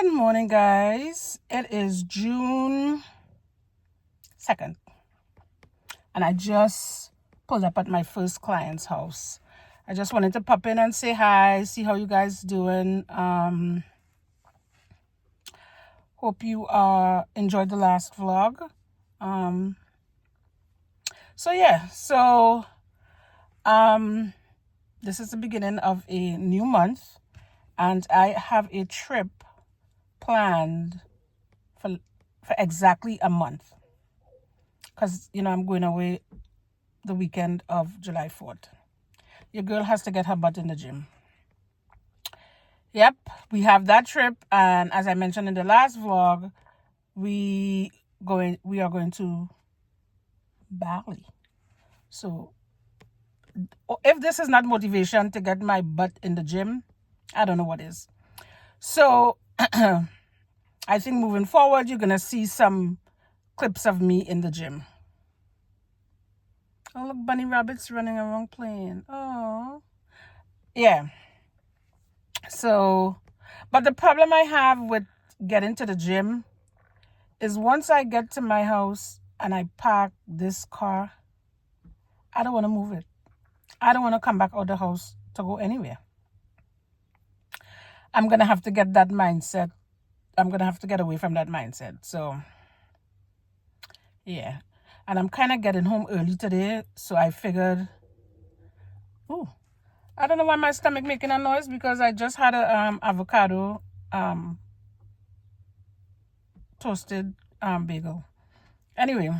Good morning, guys. It is June 2nd, and I just pulled up at my first client's house. I just wanted to pop in and say hi, see how you guys doing. Hope you enjoyed the last vlog. This is the beginning of a new month, and I have a trip planned for exactly a month, because I'm going away the weekend of July 4th. Your girl has to get her butt in the gym. Yep, we have that trip, and as I mentioned in the last vlog, we are going to Bali. So if this is not motivation to get my butt in the gym, I don't know what is. So I think moving forward, you're gonna see some clips of me in the gym. Oh, look, bunny rabbits running around playing. Oh, yeah. So, but the problem I have with getting to the gym is once I get to my house and I park this car, I don't want to move it. I don't want to come back out the house to go anywhere. I'm going to have to get that mindset. I'm going to have to get away from that mindset. So, yeah. And I'm kind of getting home early today, so I figured, I don't know why my stomach making a noise, because I just had a avocado toasted bagel. Anyway,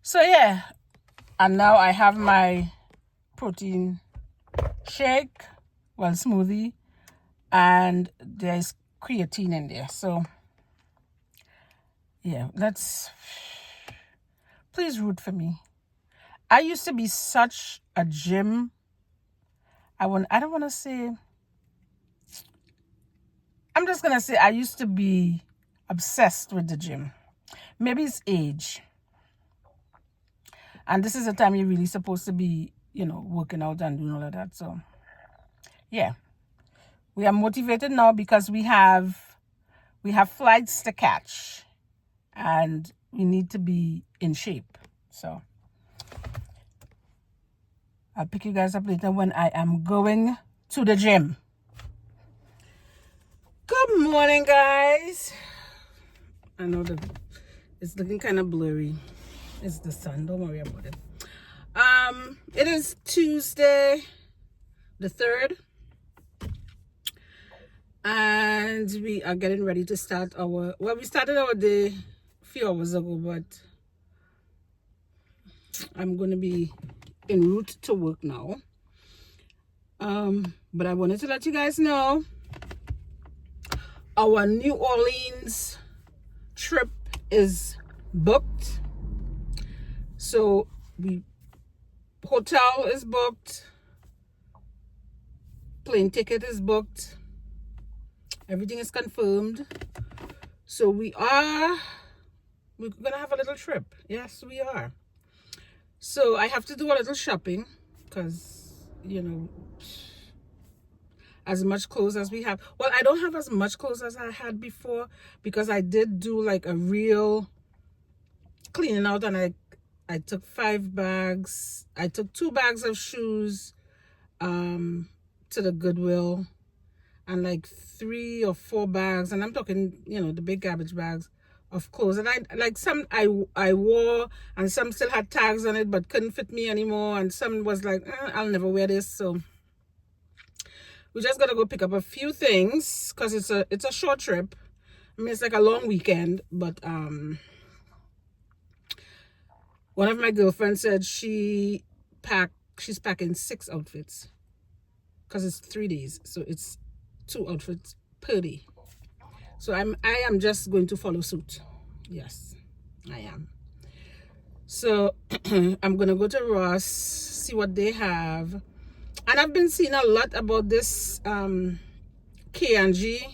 so yeah, and now I have my protein shake, smoothie, and there's creatine in there. So yeah, please root for me. I used to be such a gym. I don't want to say. I'm just gonna say I used to be obsessed with the gym. Maybe it's age. And this is the time you're really supposed to be, working out and doing all of that. So, yeah. We are motivated now because we have flights to catch. And we need to be in shape. So, I'll pick you guys up later when I am going to the gym. Good morning, guys. I know it's looking kind of blurry. It's the sun. Don't worry about it. It is Tuesday, the 3rd, and we are getting ready to start we started our day a few hours ago, but I'm going to be en route to work now. But I wanted to let you guys know our New Orleans trip is booked. So hotel is booked, plane ticket is booked, everything is confirmed. So we're gonna have a little trip. Yes, we are. So I have to do a little shopping because as much clothes as we have, I don't have as much clothes as I had before, because I did do like a real cleaning out, and I took 5 bags. I took 2 bags of shoes to the Goodwill, and like 3 or 4 bags, and I'm talking, the big garbage bags of clothes. And some I wore, and some still had tags on it but couldn't fit me anymore, and some was like, I'll never wear this. So we just gotta go pick up a few things because it's a short trip. I mean, it's like a long weekend, but one of my girlfriends said she's packing 6 outfits because it's 3 days, so it's 2 outfits per day. So I am just going to follow suit. Yes, I am. So I'm gonna go to Ross, see what they have, and I've been seeing a lot about this K&G.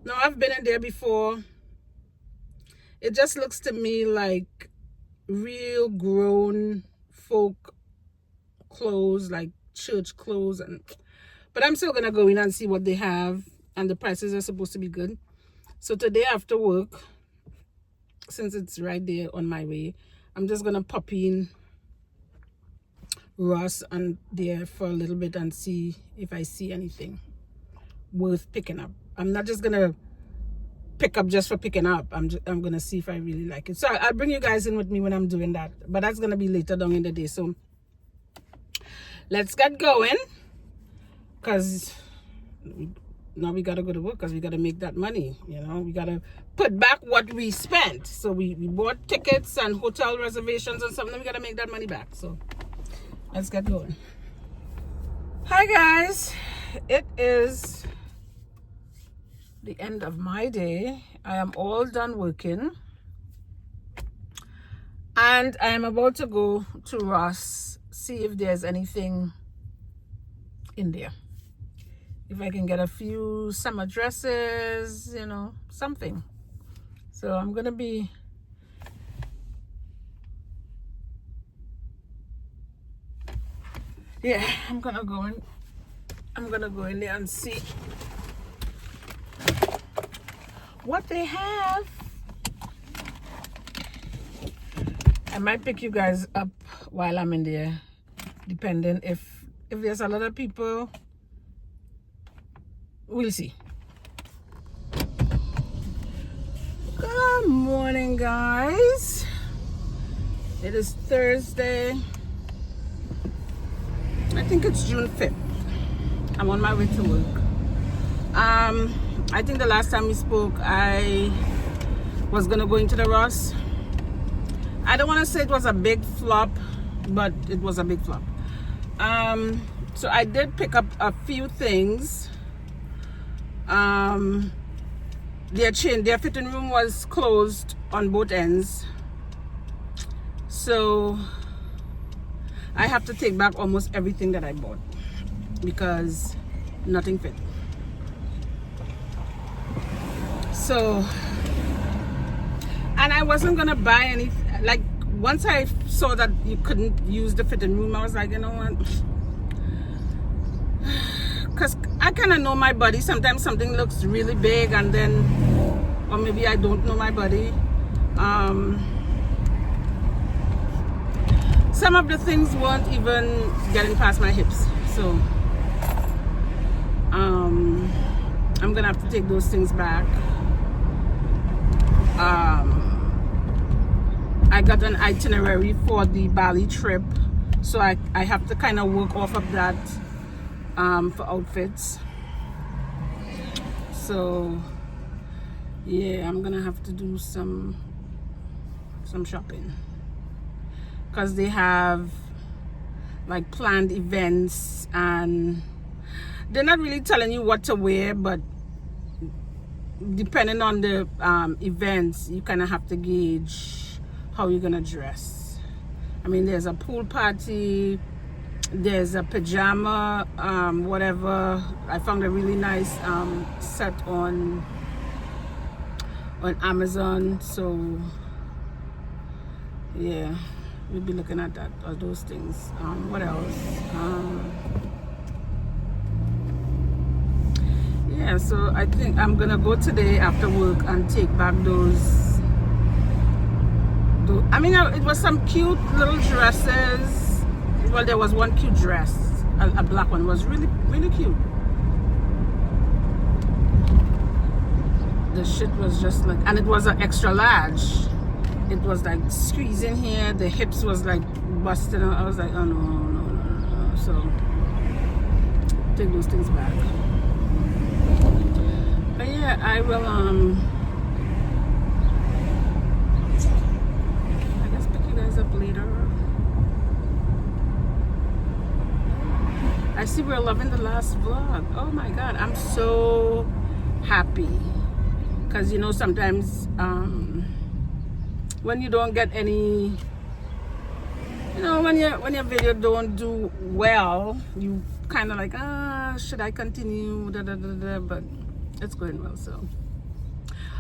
Now, I've been in there before. It just looks to me like real grown folk clothes, like church clothes, but I'm still gonna go in and see what they have. and the prices are supposed to be good. So today after work, since it's right there on my way, I'm just gonna pop in Ross and there for a little bit and see if I see anything worth picking up. I'm not just gonna pick up just for picking up. I'm gonna see if I really like it. So I'll bring you guys in with me when I'm doing that, but that's gonna be later down in the day. So let's get going, because now we gotta go to work, because we gotta make that money. You know, we gotta put back what we spent. So we bought tickets and hotel reservations and something. We gotta make that money back. So let's get going. Hi guys, it is the end of my day. I am all done working and I am about to go to Ross, see if there's anything in there, if I can get a few summer dresses, you know, something. So I'm gonna be I'm gonna go in there and see what they have. I might pick you guys up while I'm in there, depending if there's a lot of people. We'll see. Good morning, guys. It is Thursday. I think it's June 5th. I'm on my way to work. I think the last time we spoke, I was gonna go into the Ross. I don't want to say it was a big flop, but it was a big flop. So I did pick up a few things. Their fitting room was closed on both ends, so I have to take back almost everything that I bought because nothing fit. So, and I wasn't gonna buy any, like, once I saw that you couldn't use the fitting room, I was like, you know what, because I kind of know my body. Sometimes something looks really big and then, or maybe I don't know my body. Some of the things weren't even getting past my hips, so I'm gonna have to take those things back. I got an itinerary for the Bali trip, so I have to kind of work off of that for outfits. So yeah, I'm gonna have to do some shopping, because they have like planned events and they're not really telling you what to wear, but depending on the events, you kind of have to gauge how you're gonna dress. I mean, there's a pool party, there's a pajama whatever. I found a really nice set on Amazon, so yeah, we'll be looking at that, or those things. What else? Yeah, so I think I'm gonna go today after work and take back those. I mean, it was some cute little dresses. Well, there was one cute dress, a black one. It was really, really cute. The shit was just like, and it was an extra large. It was like squeezing here. The hips was like busted. I was like, oh no. So take those things back. But yeah, I will I guess pick you guys up later. I see we're loving the last vlog. Oh my god, I'm so happy, because you know, sometimes when you don't get any, you know, when your video don't do well, you kind of like, should I continue, but it's going well. So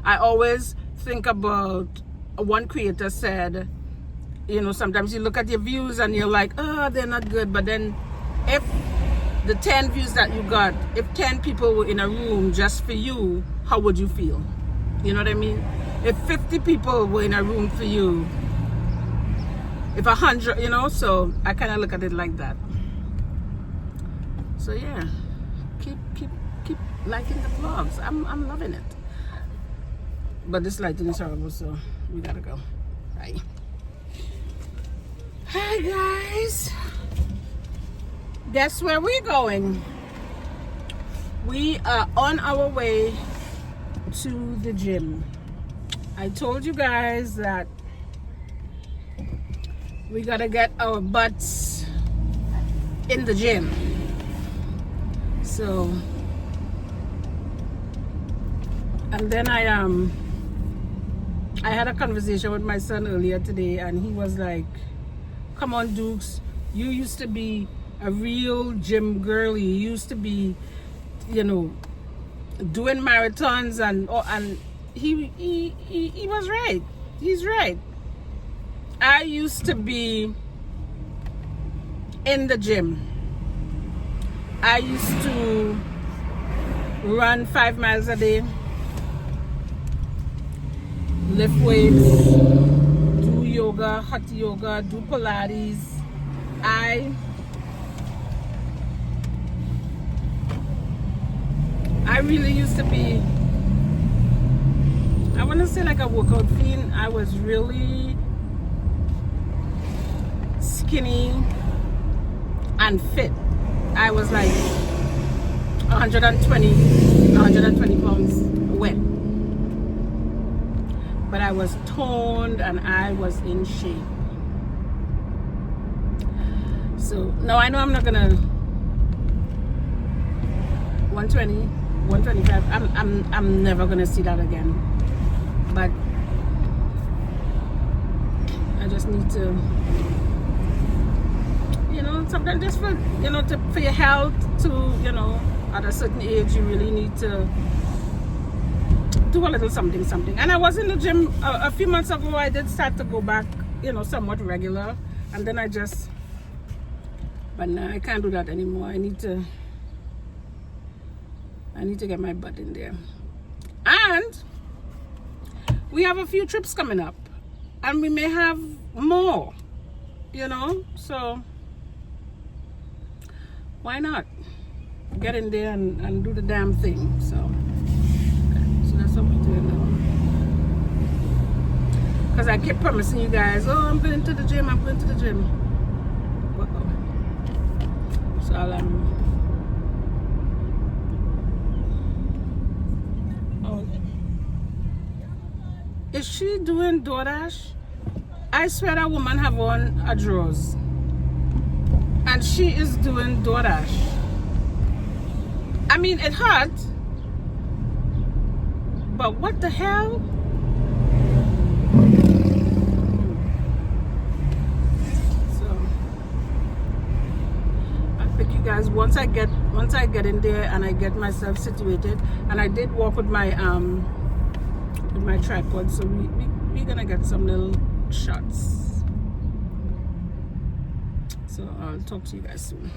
I always think about, one creator said, you know, sometimes you look at your views and you're like, oh, they're not good, but then if the 10 views that you got, if 10 people were in a room just for you, how would you feel? You know what I mean? If 50 people were in a room for you, if 100, you know, so I kind of look at it like that. So yeah, keep liking the vlogs. I'm loving it. But this lighting is horrible, so we gotta go. Bye. Hi guys. Guess where we're going? We are on our way to the gym. I told you guys that we gotta get our butts in the gym. So, and then I had a conversation with my son earlier today, and he was like, come on Dukes, you used to be a real gym girly. You used to be, you know, doing marathons, and he was right. He's right. I used to be in the gym. I used to run 5 miles a day, lift weights, do yoga, hot yoga, do Pilates. I really used to be, I want to say like a workout fiend. I was really skinny and fit. I was like 120 pounds wet. But I was toned and I was in shape. So now I know I'm not gonna 120, 125. I'm never gonna see that again. But I just need to, you know, sometimes just for, you know, for your health, to, you know, at a certain age you really need to do a little something. And I was in the gym a few months ago. I did start to go back, you know, somewhat regular, and then but now I can't do that anymore. I need to get my butt in there. And we have a few trips coming up, and we may have more, you know, so why not get in there and do the damn thing. So that's what we're doing now. Because I keep promising you guys, oh, I'm going to the gym. Wow. So oh, is she doing DoorDash? I swear that woman have on her drawers, and she is doing DoorDash. I mean, it hurt, but what the hell? So I think you guys, once I get in there and I get myself situated, and I did walk with my tripod, so we're gonna get some little shots. So I'll talk to you guys soon.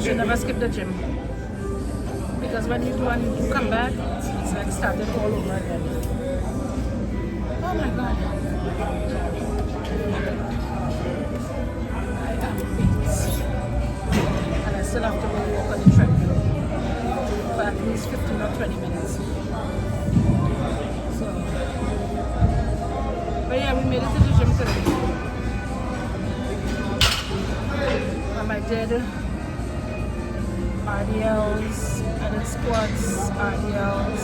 should never skip the gym. Because when you do and you come back, it's like starting all over again. Oh my God. I am beat. And I still have to go walk on the treadmill for at least 15 or 20 minutes. So, but yeah, we made it to the gym today. And I did RDLs, I did squats, RDLs,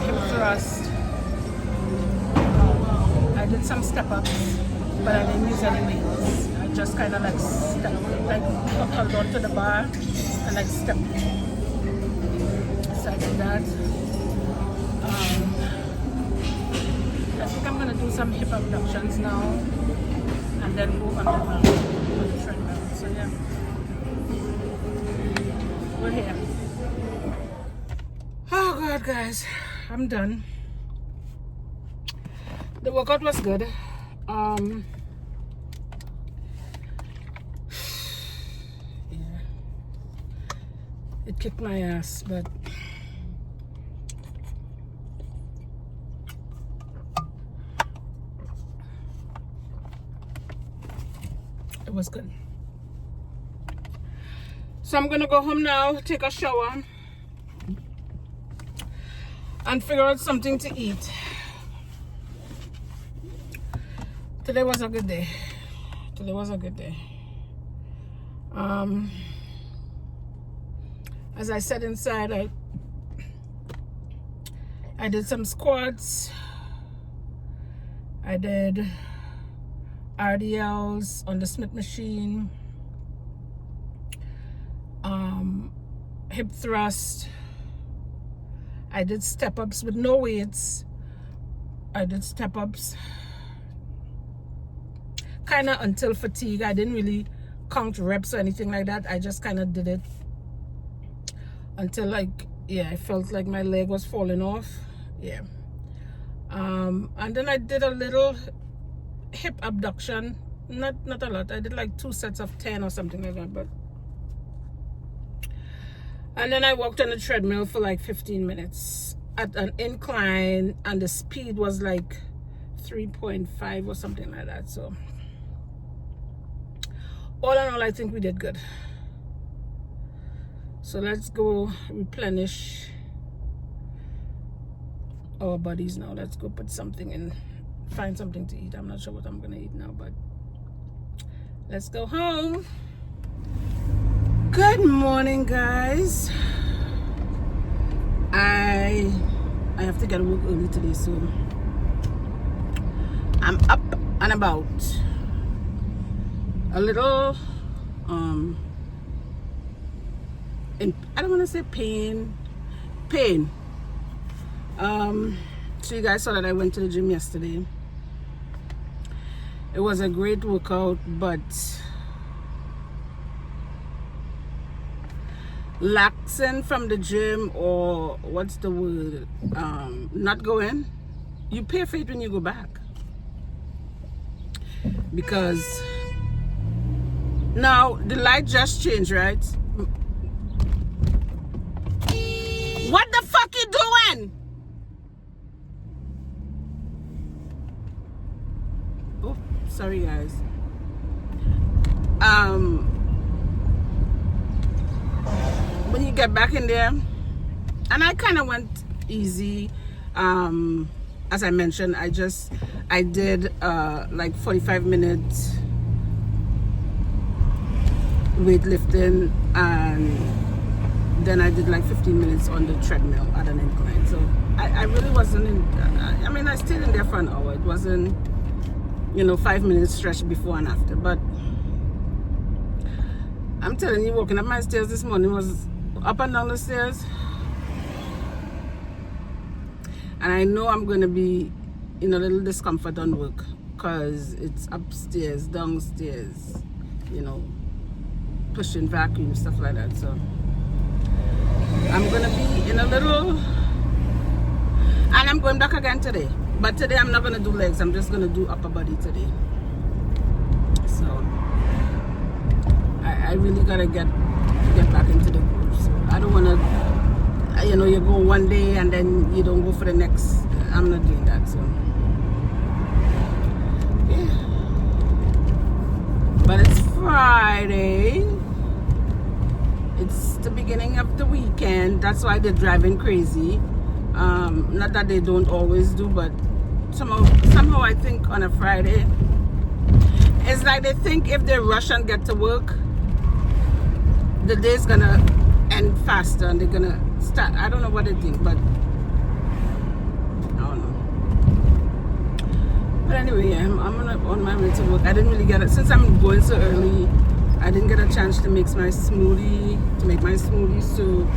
hip thrust. I did some step ups, but I didn't use any weights. I just kind of like held on to the bar and like stepped. So I did that. I think I'm gonna do some hip abductions now, and then go on the treadmill. So yeah. We're here. Oh God, guys, I'm done. The workout was good. Yeah, it kicked my ass, but it was good. So I'm gonna go home now, take a shower, and figure out something to eat. Today was a good day. Today was a good day. As I said inside, I did some squats. I did RDLs on the Smith machine. Hip thrust. I did step ups with no weights. I did step ups kind of until fatigue. I didn't really count reps or anything like that. I just kind of did it until like, yeah, I felt like my leg was falling off. Yeah. And then I did a little hip abduction. Not a lot. I did like 2 sets of 10 or something like that, but and then I walked on the treadmill for like 15 minutes at an incline, and the speed was like 3.5 or something like that. So all in all, I think we did good. So let's go replenish our bodies now. Let's go put something in, find something to eat. I'm not sure what I'm gonna eat now, but let's go home. Good morning, guys. I have to get to work early today, so I'm up and about. A little I don't want to say pain. So you guys saw that I went to the gym yesterday. It was a great workout, but laxing from the gym, or what's the word, not going, you pay for it when you go back, because now the light just changed, right? What the fuck you doing? Oh, sorry guys. When you get back in there, and I kind of went easy, as I mentioned, I did like 45 minutes weightlifting, and then I did like 15 minutes on the treadmill at an incline. So I really wasn't in, I mean, I stayed in there for an hour. It wasn't, 5 minutes stretch before and after, but I'm telling you, walking up my stairs this morning was up and down the stairs, and I know I'm going to be in a little discomfort on work because it's upstairs, downstairs, pushing vacuum, stuff like that. So I'm going to be in a little, and I'm going back again today, but today I'm not going to do legs. I'm just going to do upper body today. So I really got to get get back into the groove. So I don't want to, you know, you go one day and then you don't go for the next. I'm not doing that. So yeah. But it's Friday. It's the beginning of the weekend. That's why they're driving crazy. Not that they don't always do, but somehow I think on a Friday, it's like they think if they rush and get to work, the day's gonna end faster and they're gonna start. I don't know what they think, but I don't know. But anyway, yeah, I'm on my way to work. I didn't really get it since I'm going so early. I didn't get a chance to make my smoothie, so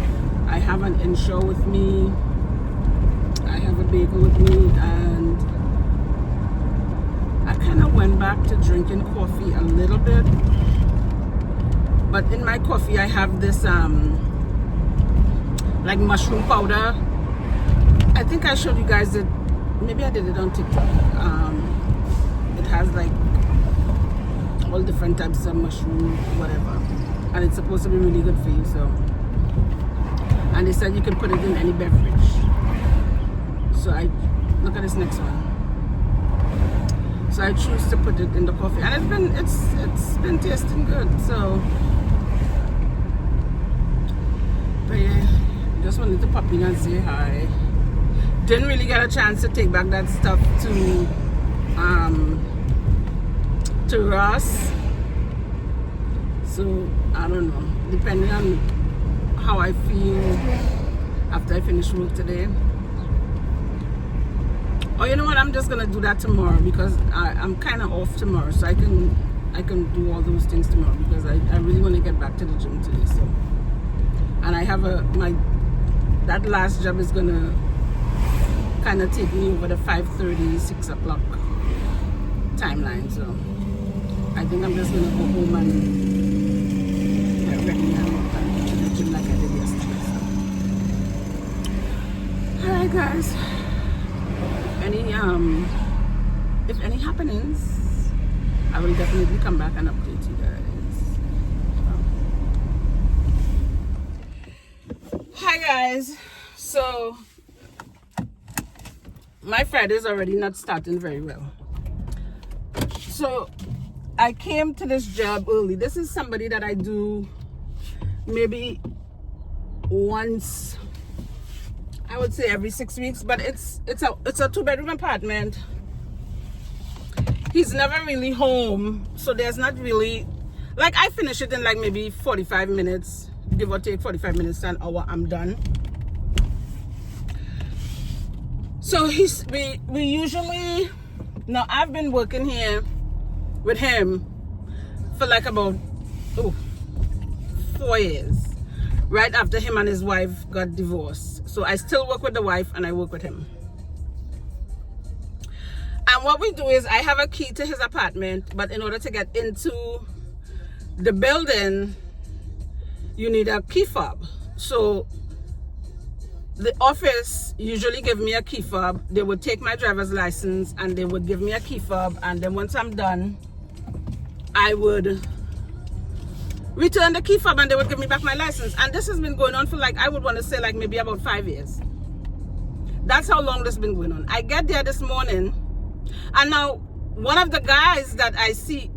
I have an inshaw with me. I have a bagel with me, and I kind of went back to drinking coffee a little bit. But in my coffee, I have this like mushroom powder. I think I showed you guys it. Maybe I did it on TikTok. It has like all different types of mushroom, whatever, and it's supposed to be really good for you. So, and they said you can put it in any beverage. So I look at this next one. So I choose to put it in the coffee, and it's been tasting good. So, but yeah, just wanted to pop in and say hi. Didn't really get a chance to take back that stuff to Ross. So I don't know, depending on how I feel after I finish work today. Or you know what, I'm just gonna do that tomorrow because I'm kind of off tomorrow, so I can do all those things tomorrow because I really want to get back to the gym today. So, and I have that last job is gonna kind of take me over the 5:30, 6 o'clock timeline. So I think I'm just gonna go home and get ready and go to the gym like I did yesterday. So. Alright guys. If any happenings, I will definitely come back and update you guys. Hi guys. So my Friday is already not starting very well. So I came to this job early. This is somebody that I do maybe once, I would say every 6 weeks, but it's a 2-bedroom apartment. He's never really home, so there's not really, like, I finish it in like maybe 45 minutes, give or take 45 minutes to an hour, I'm done. So we usually, now I've been working here with him for like about 4 years, right after him and his wife got divorced. So I still work with the wife and I work with him. And what we do is I have a key to his apartment, but in order to get into the building, you need a key fob. So the office usually give me a key fob. They would take my driver's license and they would give me a key fob, and then once I'm done, I would return the key fob and they would give me back my license. And this has been going on for like, I would want to say like maybe about 5 years. That's how long this has been going on. I get there this morning, and now one of the guys that I see,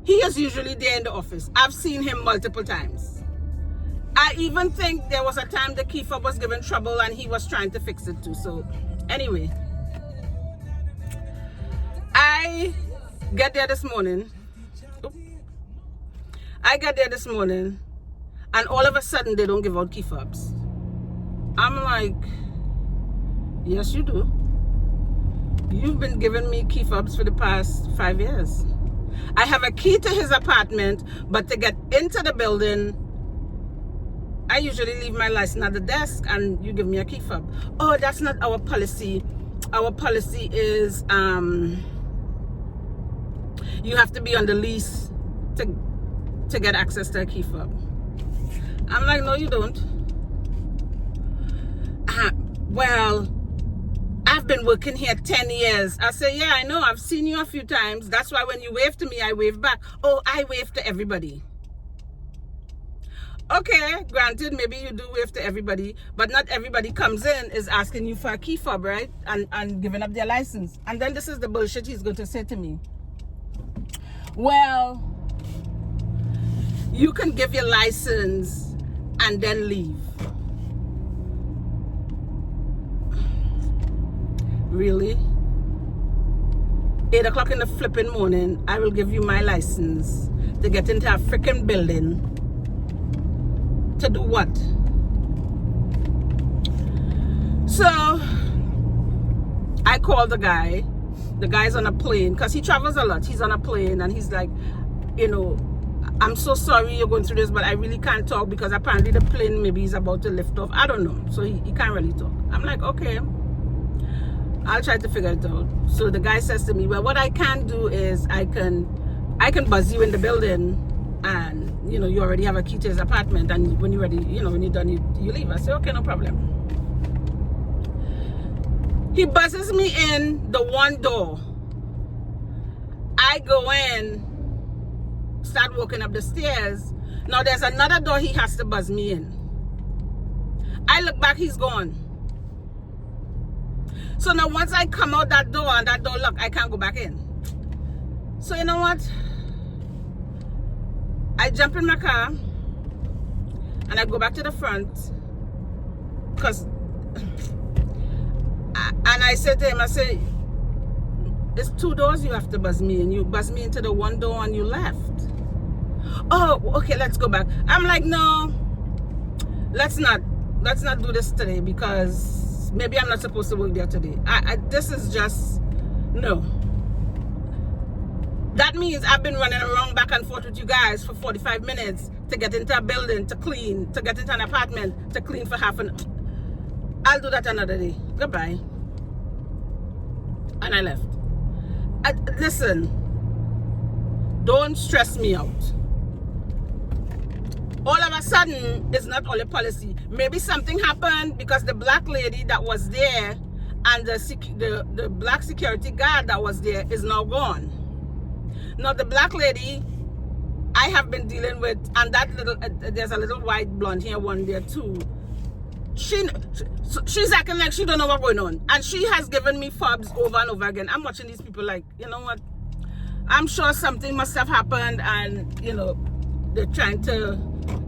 he is usually there in the office. I've seen him multiple times. I even think there was a time the key fob was giving trouble and he was trying to fix it too. So anyway, I get there this morning. And all of a sudden they don't give out key fobs. I'm like, yes you do. You've been giving me key fobs for the past 5 years. I have a key to his apartment, but to get into the building, I usually leave my license at the desk and you give me a key fob. Oh, that's not our policy. Our policy is you have to be on the lease to get access to a key fob. I'm like, no you don't. Well, I've been working here 10 years. I say, yeah, I know. I've seen you a few times. That's why when you wave to me, I wave back. Oh, I wave to everybody. Okay, granted, maybe you do wave to everybody, but not everybody comes in is asking you for a key fob, right? And giving up their license. And then this is the bullshit he's going to say to me. Well, you can give your license and then leave. Really? 8 o'clock in the flipping morning, I will give you my license to get into a freaking building. To do what? So I called the guy. The guy's on a plane because he travels a lot. He's on a plane and he's like, you know, I'm so sorry you're going through this, but I really can't talk because apparently the plane maybe is about to lift off. I don't know. So he can't really talk. I'm like, okay, I'll try to figure it out. So the guy says to me, well, what I can do is I can buzz you in the building, and you know, you already have a key to his apartment, and when you're ready, you know, when you're done, you leave. I say, okay, no problem. He buzzes me in the one door. I go in, start walking up the stairs. Now there's another door he has to buzz me in. I look back, he's gone. So now once I come out that door and that door locked, I can't go back in. So you know what? I jump in my car and I go back to the front because, and I said to him, I say, there's 2 doors you have to buzz me in. You buzz me into the one door and you left. Oh, okay, let's go back. I'm like, no, let's not do this today because maybe I'm not supposed to work there today. This is just, no. That means I've been running around back and forth with you guys for 45 minutes to get into a building, to clean, to get into an apartment, to clean for half an hour. I'll do that another day. Goodbye. And I left. Listen, don't stress me out. All of a sudden, it's not all a policy. Maybe something happened because the black lady that was there and the black security guard that was there is now gone. Now the black lady I have been dealing with, and that little there's a little white blonde hair one there too. She's acting like she don't know what's going on, and she has given me fobs over and over again. I'm watching these people like, you know what? I'm sure something must have happened, and you know they're trying to.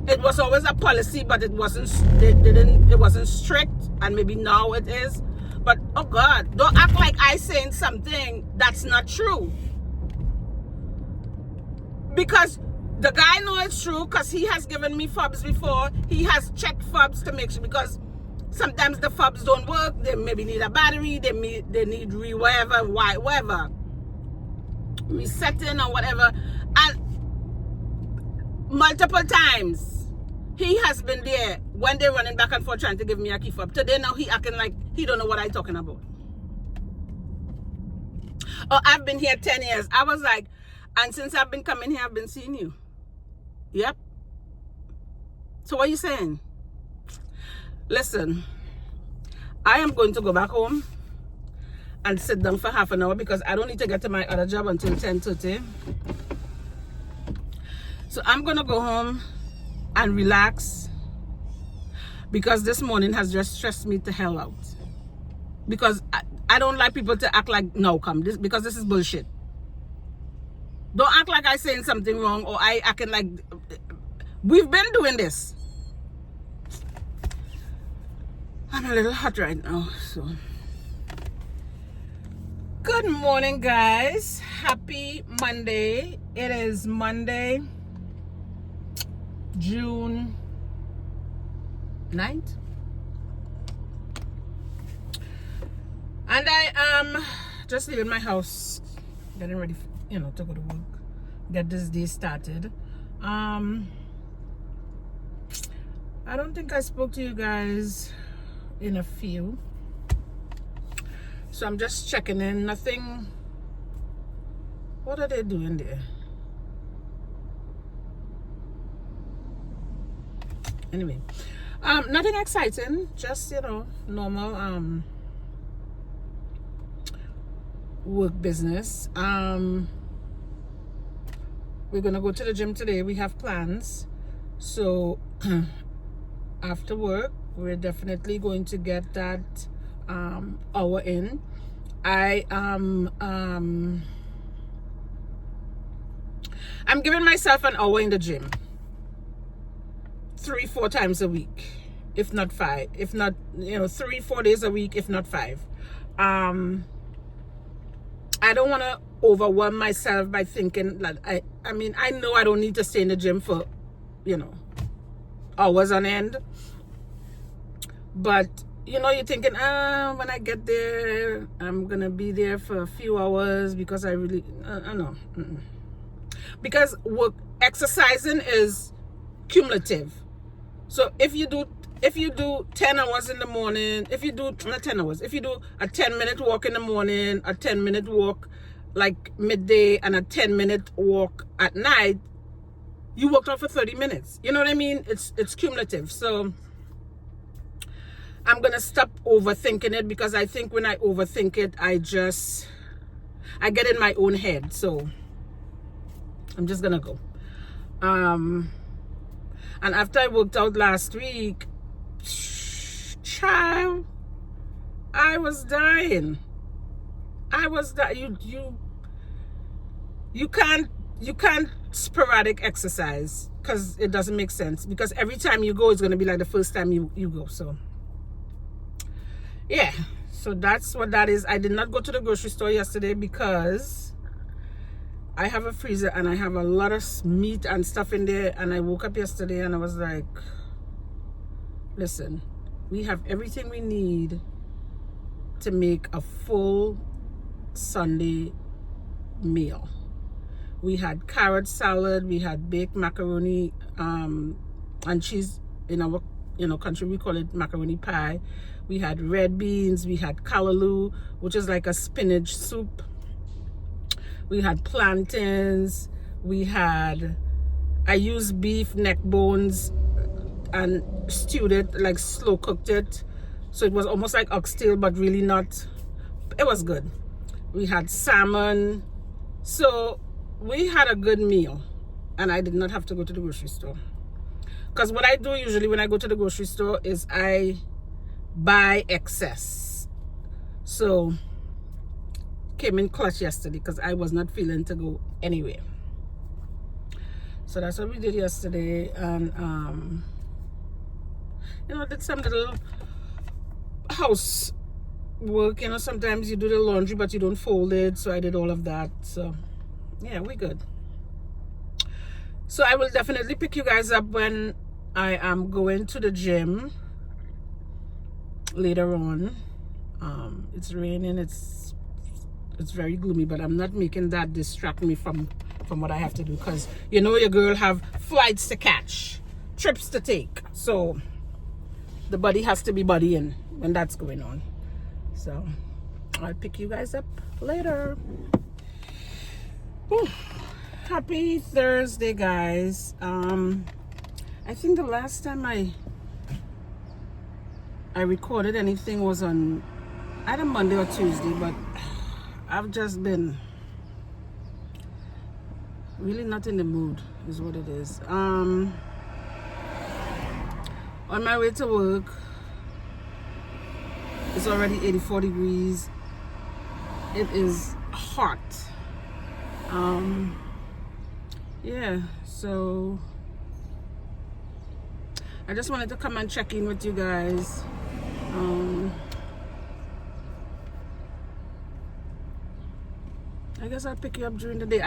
It was always a policy, but it wasn't. It wasn't strict, and maybe now it is. But oh God, don't act like I saying something that's not true. Because the guy knows it's true because he has given me fobs before. He has checked fobs to make sure, because sometimes the fobs don't work. They maybe need a battery. They need whatever, resetting or whatever. And multiple times he has been there when they're running back and forth trying to give me a key fob. Today now he acting like he don't know what I'm talking about. Oh, I've been here 10 years. I was like, and since I've been coming here, I've been seeing you. Yep. So what are you saying? Listen, I am going to go back home and sit down for half an hour because I don't need to get to my other job until 10:30. So I'm going to go home and relax because this morning has just stressed me to hell out. Because I don't like people to act like, no, because this is bullshit. Don't act like I'm saying something wrong or I acting like we've been doing this. I'm a little hot right now, so. Good morning, guys. Happy Monday. It is Monday, June 9th. And I am just leaving my house, getting ready for, to go to work, get this day started. I don't think I spoke to you guys in a few, so I'm just checking in. Nothing. What are they doing there? Anyway, nothing exciting, just normal work business. We're gonna go to the gym today. We have plans. So after work, we're definitely going to get that hour in. I'm giving myself an hour in the gym 3-4 times a week, if not 5, if not 3-4 days a week, if not 5. I don't want to overwhelm myself by thinking that I mean, I know I don't need to stay in the gym for hours on end, but you're thinking, when I get there, I'm gonna be there for a few hours because I really know. Because exercising is cumulative. So if you do 10 hours in the morning, if you do not 10 hours, if you do a 10-minute walk in the morning, a 10-minute walk like midday, and a 10-minute walk at night, you worked out for 30 minutes. You know what I mean? It's cumulative. So I'm gonna stop overthinking it, because I think when I overthink it, I get in my own head. So I'm just gonna go. And after I worked out last week, child, I was dying. You can't sporadic exercise, because it doesn't make sense, because every time you go, it's going to be like the first time you go. So yeah, so that's what that is. I did not go to the grocery store yesterday because I have a freezer and I have a lot of meat and stuff in there, and I woke up yesterday and I was like, listen, we have everything we need to make a full Sunday meal. We had carrot salad, we had baked macaroni and cheese. In our country we call it macaroni pie. We had red beans, we had callaloo, which is like a spinach soup. We had plantains, I used beef neck bones and stewed it, like slow cooked it. So it was almost like oxtail, but really not. It was good. We had salmon. So we had a good meal, and I did not have to go to the grocery store. Because what I do usually when I go to the grocery store is I buy excess. So came in clutch yesterday because I was not feeling to go anywhere. So that's what we did yesterday, and did some little house work. Sometimes you do the laundry but you don't fold it, so I did all of that. So yeah, we good. So I will definitely pick you guys up when I am going to the gym later on. It's raining, it's very gloomy, but I'm not making that distract me from what I have to do, because your girl have flights to catch, trips to take, so the body has to be bodying when that's going on. So I'll pick you guys up later. Whew. Happy Thursday, guys. I think the last time I recorded anything was on either Monday or Tuesday, but I've just been really not in the mood, is what it is. On my way to work, it's already 84 degrees. It is hot. Yeah, so I just wanted to come and check in with you guys. I guess I'll pick you up during the day.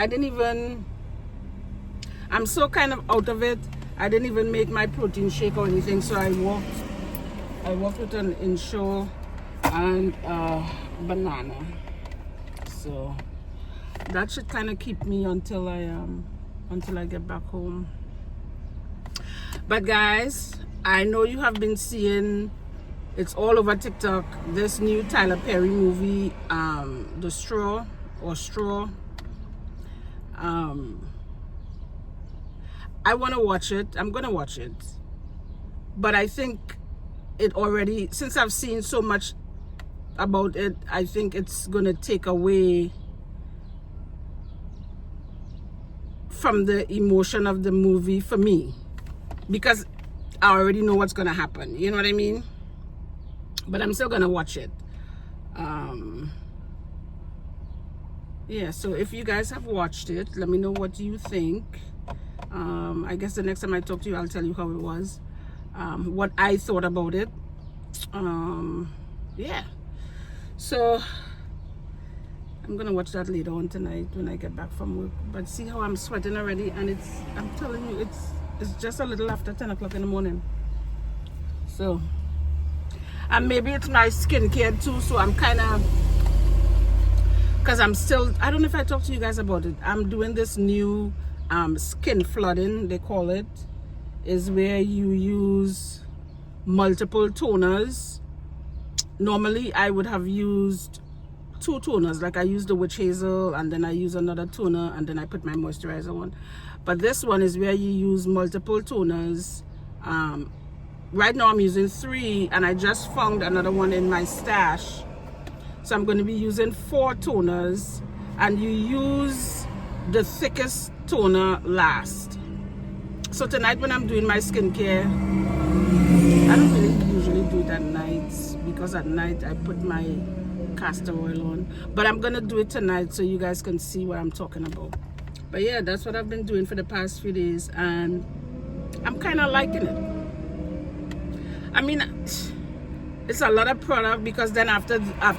I'm so kind of out of it. I didn't even make my protein shake or anything, so I walked with an Ensure and banana. So that should kind of keep me until I get back home. But guys, I know you have been seeing, it's all over TikTok, this new Tyler Perry movie, The Straw. I want to watch it. I'm gonna watch it, but I think it already, since I've seen so much about it, I think it's gonna take away from the emotion of the movie for me. because I already know what's gonna happen. You know what I mean? But I'm still gonna watch it. Yeah, so if you guys have watched it, let me know what you think. I guess the next time I talk to you, I'll tell you how it was, what I thought about it. Yeah, so I'm gonna watch that later on tonight when I get back from work. But see how I'm sweating already, and I'm telling you, it's just a little after 10 o'clock in the morning. So, and maybe it's my skincare too, so I'm kind of, because I'm still, I don't know if I talked to you guys about it. I'm doing this new skin flooding, they call it, is where you use multiple toners. Normally I would have used 2 toners, like I use the witch hazel and then I use another toner and then I put my moisturizer on. But this one is where you use multiple toners. Right now I'm using 3, and I just found another one in my stash, so I'm going to be using 4 toners, and you use the thickest toner last. So tonight when I'm doing my skincare, I don't really usually do it at night, because at night I put my castor oil on, but I'm gonna do it tonight so you guys can see what I'm talking about. But yeah, that's what I've been doing for the past few days, and I'm kind of liking it. I mean, it's a lot of product, because then after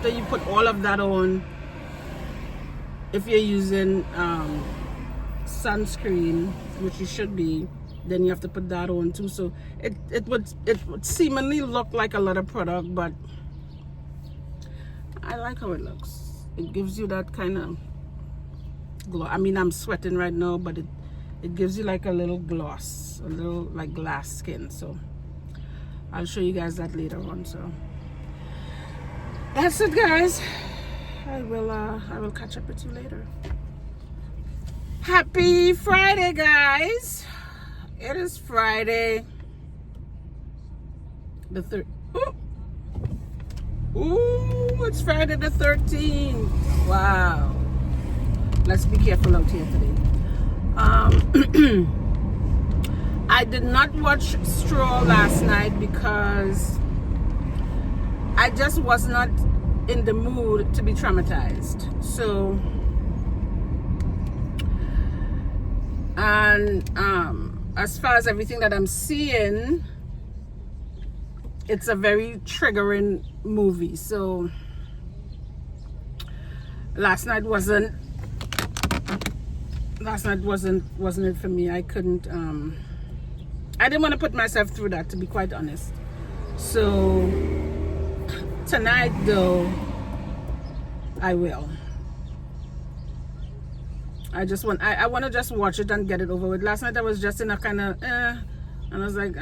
you put all of that on, if you're using sunscreen, which you should be, then you have to put that on too. So it would seemingly look like a lot of product, but I like how it looks. It gives you that kind of glow. I mean, I'm sweating right now, but it gives you like a little gloss, a little like glass skin. So I'll show you guys that later on. So that's it, guys. I will catch up with you later. Happy Friday, guys. It is Friday the 3rd. Ooh, it's Friday the 13th. Wow. Let's be careful out here today. I did not watch Straw last night because I just was not in the mood to be traumatized. So, and as far as everything that I'm seeing, it's a very triggering movie. So last night wasn't it for me. I couldn't I didn't want to put myself through that, to be quite honest. So tonight though, I will. I want to just watch it and get it over with. Last night I was just in a kind of and I was like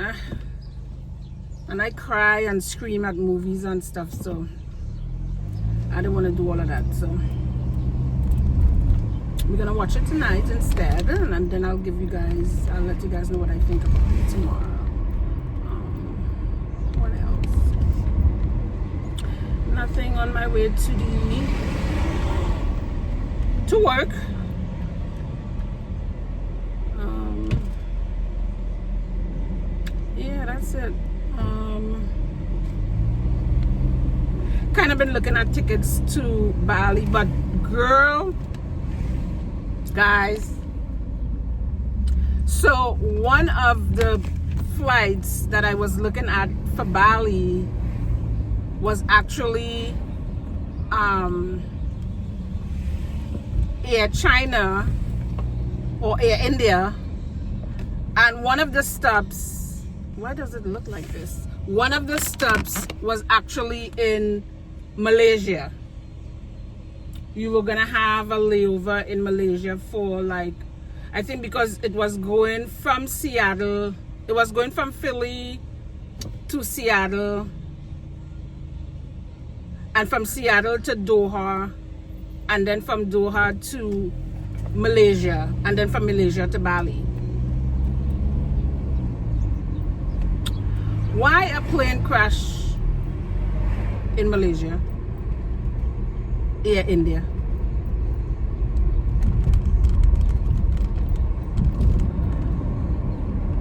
and I cry and scream at movies and stuff, so I didn't want to do all of that. So we're gonna watch it tonight instead, and then I'll let you guys know what I think about it tomorrow. What else? Nothing. On my way to work. Yeah, that's it. Kind of been looking at tickets to Bali, but girl, guys, so one of the flights that I was looking at for Bali was actually Air China or Air India, and one of the stops, why does it look like this? One of the stops was actually in Malaysia. You were gonna have a layover in Malaysia for like, I think because it was going from Seattle, it was going from Philly to Seattle, and from Seattle to Doha, and then from Doha to Malaysia, and then from Malaysia to Bali. Why a plane crash in Malaysia? Air India.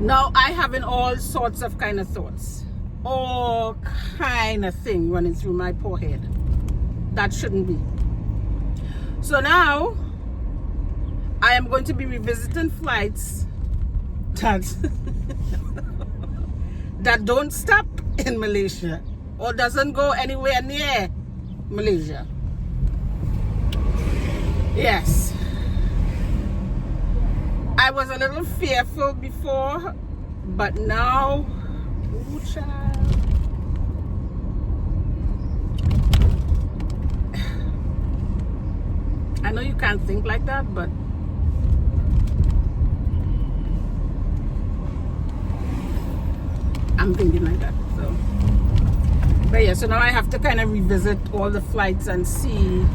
Now I having all sorts of kind of thoughts, all kind of thing running through my poor head that shouldn't be. So now I am going to be revisiting flights that that don't stop in Malaysia or doesn't go anywhere near Malaysia. Yes, I was a little fearful before, but now, ooh, child. I know you can't think like that, but I'm thinking like that. So, but yeah, so now I have to kind of revisit all the flights and see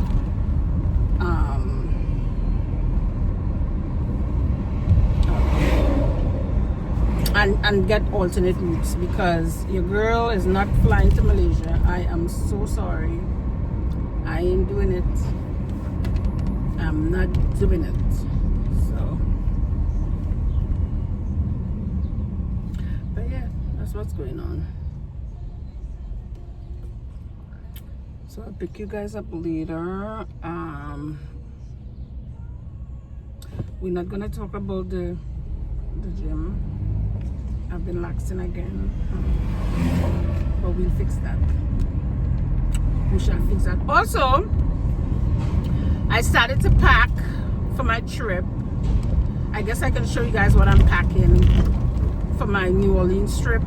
and get alternate routes, because your girl is not flying to Malaysia. I am so sorry. I ain't doing it. I'm not doing it. So, but yeah, that's what's going on. So I'll pick you guys up later. We're not gonna talk about the gym. I've been laxing again, but we'll fix that. We shall fix that. Also, I started to pack for my trip. I guess I can show you guys what I'm packing for my New Orleans trip,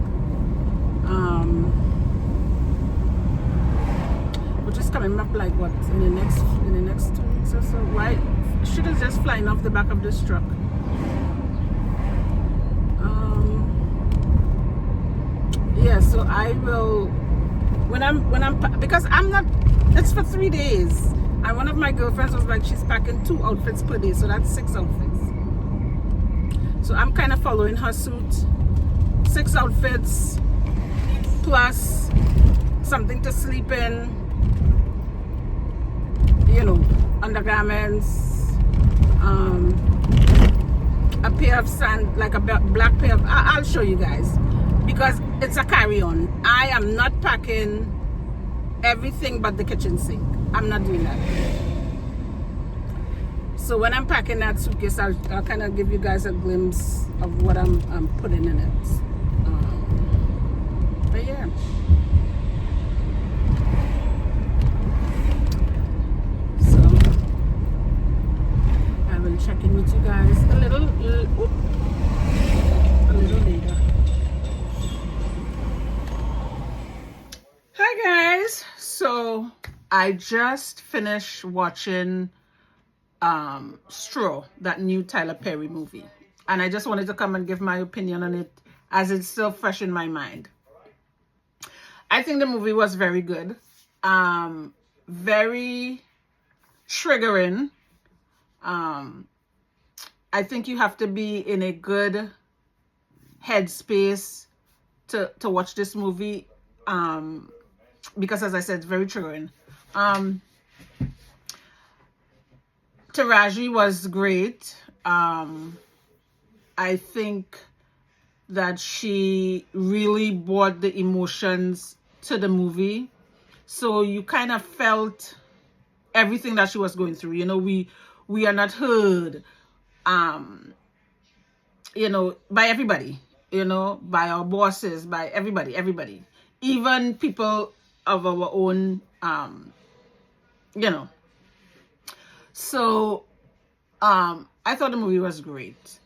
which is coming up like what, in the next 2 weeks or so. Why should have just flying off the back of this truck. Yeah, so I will when I'm because I'm not, it's for 3 days, and one of my girlfriends was like, she's packing 2 outfits per day, so that's 6 outfits. So I'm kind of following her suit. 6 outfits plus something to sleep in, you know, undergarments, a pair of sand, like a black pair of, I'll show you guys, because it's a carry-on. I am not packing everything but the kitchen sink. I'm not doing that. So when I'm packing that suitcase, I'll kind of give you guys a glimpse of what I'm putting in it. But yeah. So I will check in with you guys a little later. Hi guys. So I just finished watching Straw, that new Tyler Perry movie, and I just wanted to come and give my opinion on it, as it's still fresh in my mind. I think the movie was very good, very triggering. I think you have to be in a good headspace to watch this movie, because as I said, it's very triggering. Taraji was great. I think that she really brought the emotions to the movie. So you kind of felt everything that she was going through. You know, we are not heard, you know, by everybody, you know, by our bosses, by everybody, even people of our own, you know. So, I thought the movie was great.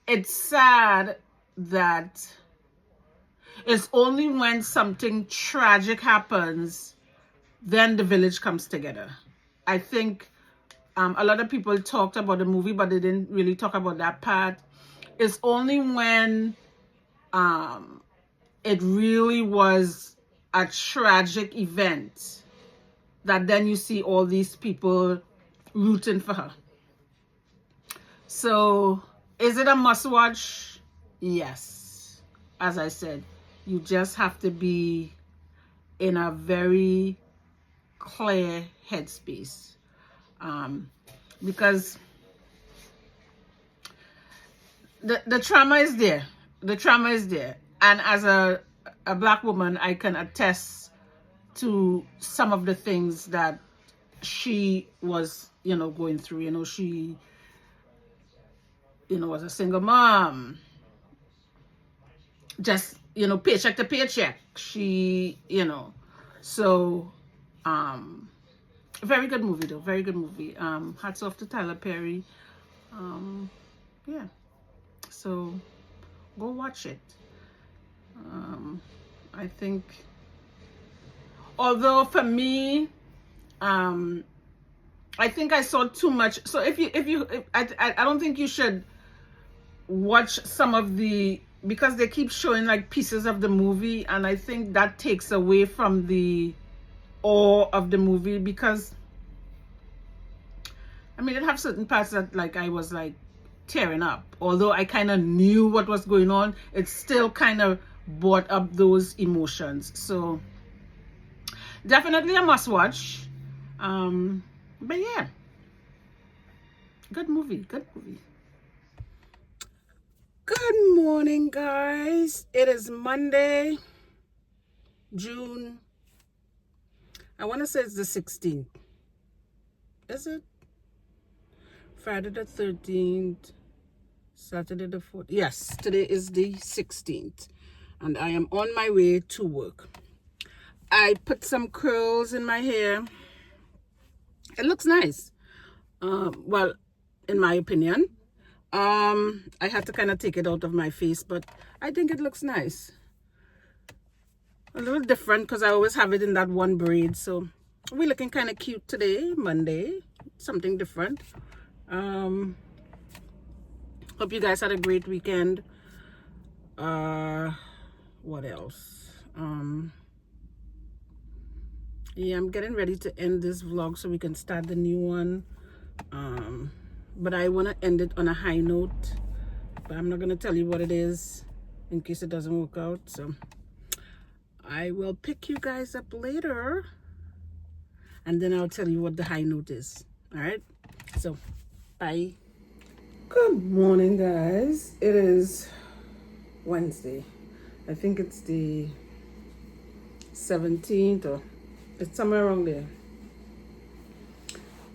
It's sad that it's only when something tragic happens, then the village comes together. I think a lot of people talked about the movie, but they didn't really talk about that part. It's only when it really was a tragic event that then you see all these people rooting for her. So, is it a must-watch? Yes. As I said, you just have to be in a very clear headspace. Because the trauma is there. The trauma is there. And as a black woman, I can attest to some of the things that she was, going through. She, was a single mom. Just, paycheck to paycheck. She, so, very good movie though. Very good movie. Hats off to Tyler Perry. Yeah. So go watch it. I think, although for me, I think I saw too much. So I don't think you should watch some of the, because they keep showing like pieces of the movie, and I think that takes away from the awe of the movie, because I mean, it have certain parts that like I was like tearing up. Although I kind of knew what was going on, it still kind of brought up those emotions. So definitely a must watch. But yeah, good movie. Good morning, guys. It is Monday, June. I want to say it's the 16th. Is it? Friday the 13th, Saturday the 4th. Yes, today is the 16th. And I am on my way to work. I put some curls in my hair. It looks nice. Well, in my opinion. I had to kind of take it out of my face, but I think it looks nice. A little different because I always have it in that one braid. So we're looking kind of cute today, Monday. Something different. Hope you guys had a great weekend. What else? Yeah, I'm getting ready to end this vlog so we can start the new one. But I want to end it on a high note, but I'm not going to tell you what it is in case it doesn't work out. So I will pick you guys up later, and then I'll tell you what the high note is. All right, so bye. Good morning, guys. It is Wednesday. I think it's the 17th, or it's somewhere around there,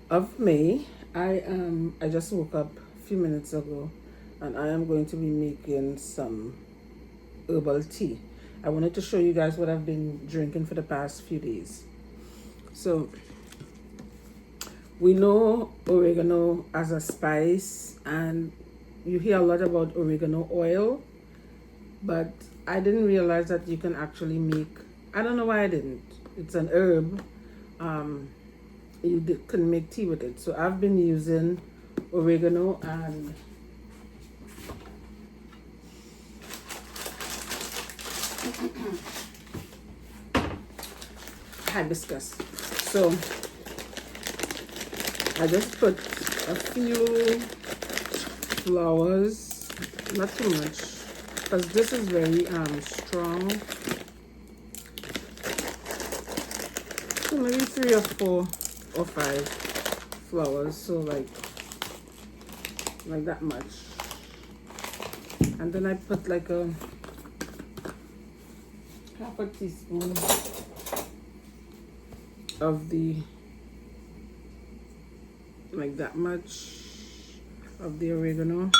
of May. I just woke up a few minutes ago, and I am going to be making some herbal tea. I wanted to show you guys what I've been drinking for the past few days. So we know oregano as a spice, and you hear a lot about oregano oil, but I didn't realize that you can actually make, I don't know why I didn't. It's an herb. You can make tea with it. So I've been using oregano and hibiscus. So I just put a few flowers, not too much, because this is very strong. So maybe 3 or 4 or 5 flowers, so like that much. And then I put like a half a teaspoon of the, like that much of the oregano.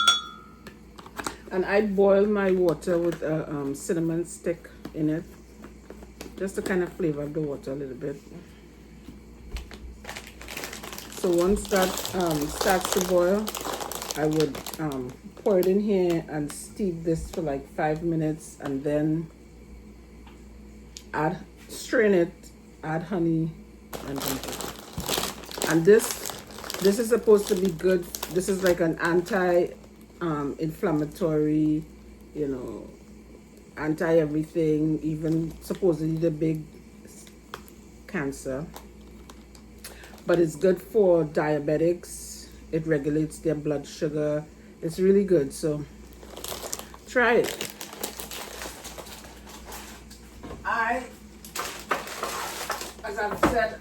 And I boil my water with a cinnamon stick in it, just to kind of flavor the water a little bit. So once that starts to boil, I would pour it in here and steep this for like 5 minutes, and then strain it, add honey, and drink it. And this is supposed to be good. This is like an anti-inflammatory, anti-everything, even supposedly the big cancer. But it's good for diabetics. It regulates their blood sugar. It's really good, so try it. As I've said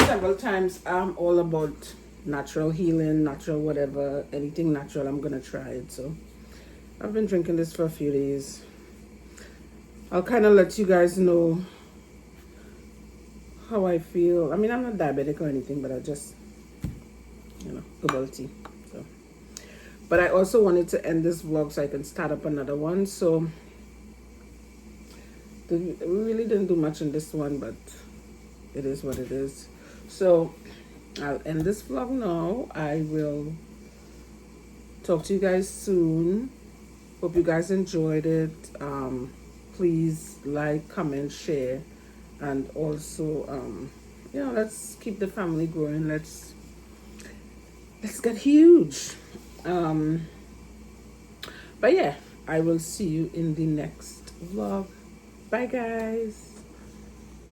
several times, I'm all about natural healing, natural whatever, anything natural, I'm gonna try it. So I've been drinking this for a few days. I'll kind of let you guys know how I feel. I mean, I'm not diabetic or anything, but I just, herbal tea. So, but I also wanted to end this vlog so I can start up another one. So we really didn't do much in this one, but it is what it is. So I'll end this vlog now. I will talk to you guys soon. Hope you guys enjoyed it. Please like, comment, share, and also let's keep the family growing. Let's get huge. But yeah, I will see you in the next vlog. Bye guys.